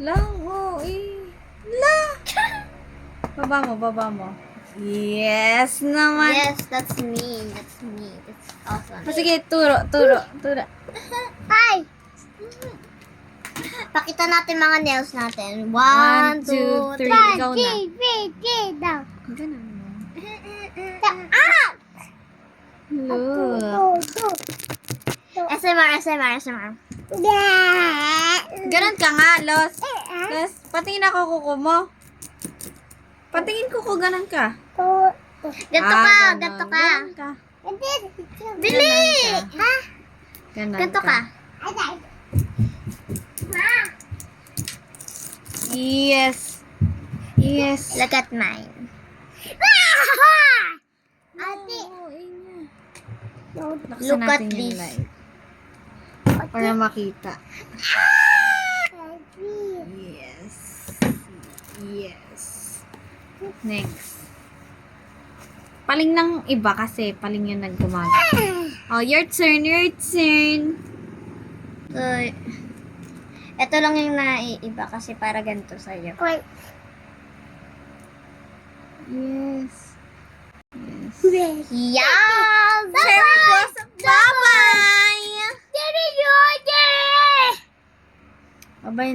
Lang, oh, eh. La! Baba mo. Yes naman. Yes, that's me. That's awesome. Sige, turo. Hi! Pakita natin mga nails natin. 1, 1, 2, 3. 2, 3. Ikaw na. Down. Ganun mo. Ah! Look. SMR. Ganun ka nga, Los. Los, patingin ako kuko mo. Patingin kuko, ganun ka. Ganto ka. Ganun ka. Dili! Ha? Ganun Ganto ka. Yes. Look at mine. Ate! Laksan Look at natin yung this. light. Para makita. Yes. Next. Paling ng iba kasi paling yung naggumaga. Oh, your turn. So, ito lang yung naiiba kasi para ganito sa'yo. Yes. Yes! Cherry blossom. Baba!